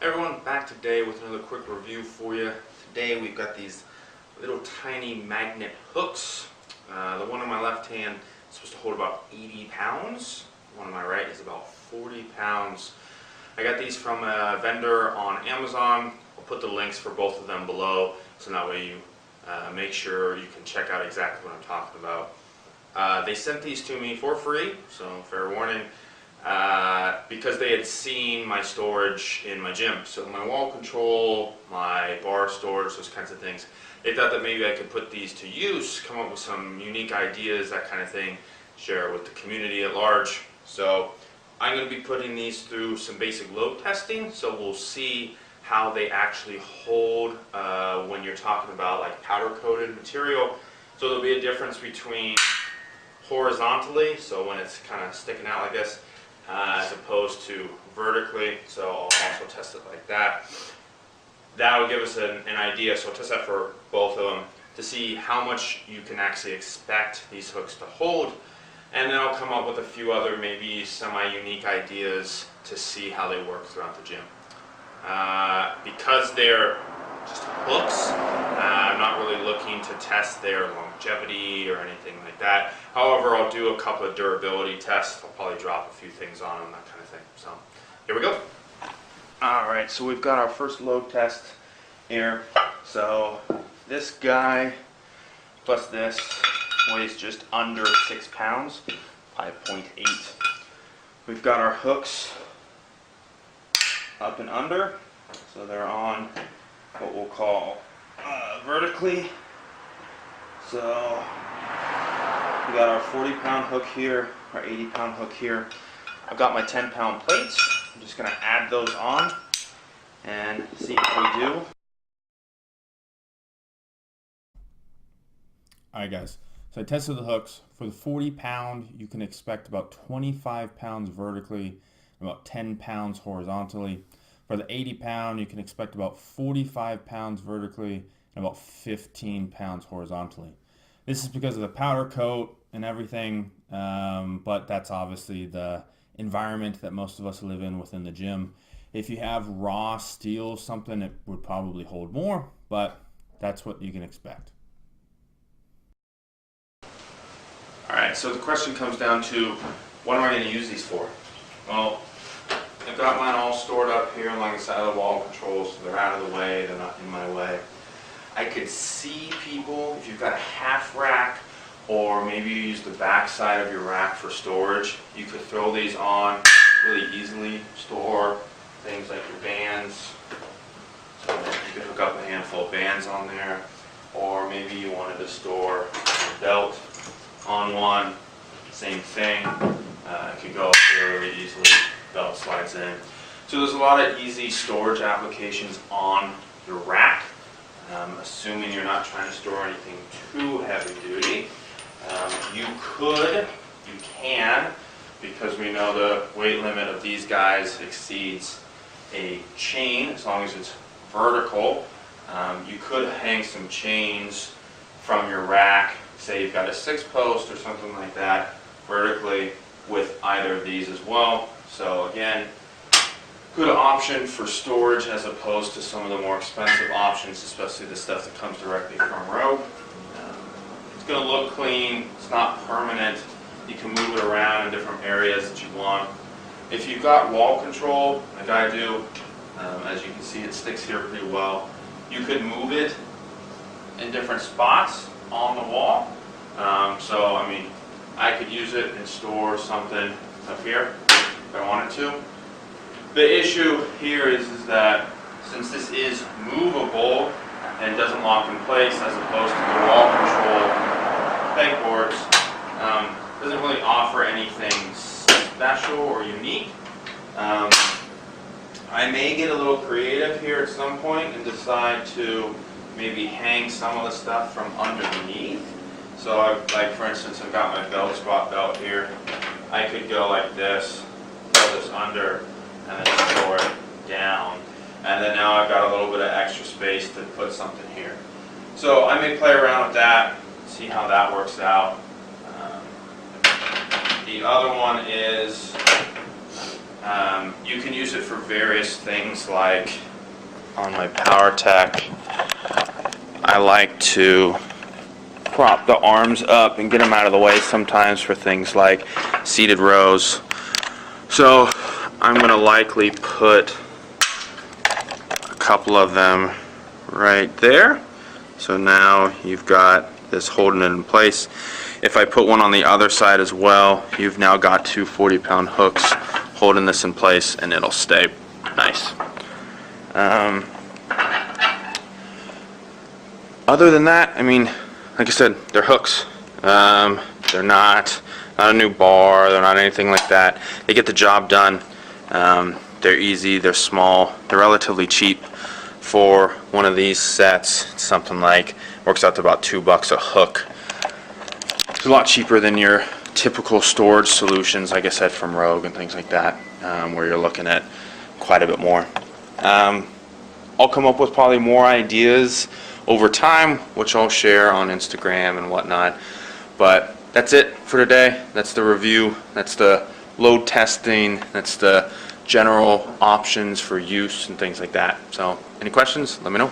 Everyone, back today with another quick review for you. Today we've got these little tiny magnet hooks. The one on my left hand is supposed to hold about 80 pounds. The one on my right is about 40 pounds. I got these from a vendor on Amazon. I'll put the links for both of them below, so that way you make sure you can check out exactly what I'm talking about. They sent these to me for free, so fair warning. Because they had seen my storage in my gym. So my wall control, my bar storage, those kinds of things. They thought that maybe I could put these to use, come up with some unique ideas, that kind of thing, share it with the community at large. So I'm going to be putting these through some basic load testing, so we'll see how they actually hold when you're talking about like powder coated material. So there'll be a difference between horizontally, so when it's kind of sticking out like this, as opposed to vertically, so I'll also test it like that. That'll give us an idea, so I'll test that for both of them to see how much you can actually expect these hooks to hold, and then I'll come up with a few other maybe semi-unique ideas to see how they work throughout the gym. Because they're just hooks, I'm not really looking to test their longevity or anything like that. However, I'll do a couple of durability tests. I'll probably drop a few things on them, that kind of thing. So, here we go. Alright, so we've got our first load test here. So, this guy plus this weighs just under 6 pounds, 5.8. We've got our hooks up and under, so they're on what we'll call vertically. So we got our 40-pound hook here, our 80-pound hook here. I've got my 10-pound plates. I'm just going to add those on and see how we do. Alright guys, so I tested the hooks. For the 40-pound, you can expect about 25 pounds vertically and about 10 pounds horizontally. For the 80-pound, you can expect about 45 pounds vertically and about 15 pounds horizontally. This is because of the powder coat and everything, but that's obviously the environment that most of us live in within the gym. If you have raw steel, something, it would probably hold more, but that's what you can expect. Alright, so the question comes down to, what am I going to use these for? Well, I've got mine all stored up here along the side of the wall controls, so they're out of the way, they're not in my way. I could see people, if you've got a half rack, or maybe you use the back side of your rack for storage, you could throw these on really easily, store things like your bands. So you could hook up a handful of bands on there, or maybe you wanted to store a belt on one, same thing. It could go up here really easily. Belt slides in. So there's a lot of easy storage applications on your rack, assuming you're not trying to store anything too heavy duty. You can, because we know the weight limit of these guys exceeds a chain, as long as it's vertical. You could hang some chains from your rack, say you've got a 6-post or something like that, vertically with either of these as well. So again, good option for storage as opposed to some of the more expensive options, especially the stuff that comes directly from Rogue. It's going to look clean, it's not permanent, you can move it around in different areas that you want. If you've got wall control, like I do, as you can see it sticks here pretty well, you could move it in different spots on the wall. So I mean, I could use it and store something up here if I wanted to. The issue here is that since this is movable and doesn't lock in place as opposed to the wall control pegboards, doesn't really offer anything special or unique. I may get a little creative here at some point and decide to maybe hang some of the stuff from underneath. So like for instance, I've got my belt squat belt here. I could go like this, throw this under, and then store it down. And then now I've got a little bit of extra space to put something here. So I may play around with that, see how that works out. The other one is You can use it for various things, like on my PowerTech, I like to prop the arms up and get them out of the way sometimes for things like seated rows. So I'm going to likely put a couple of them right there. So now you've got this holding it in place. If I put one on the other side as well, you've now got two 40-pound hooks holding this in place, and it'll stay nice. Other than that, I mean, like I said, they're hooks. They're not a new bar, they're not anything like that. They get the job done. They're easy, they're small, they're relatively cheap. For one of these sets, it's something like, works out to about $2 a hook. It's a lot cheaper than your typical storage solutions, like I said, from Rogue and things like that, where you're looking at quite a bit more. I'll come up with probably more ideas over time, which I'll share on Instagram and whatnot. But that's it for today. That's the review. That's the load testing. That's the general options for use and things like that. So, any questions? Let me know.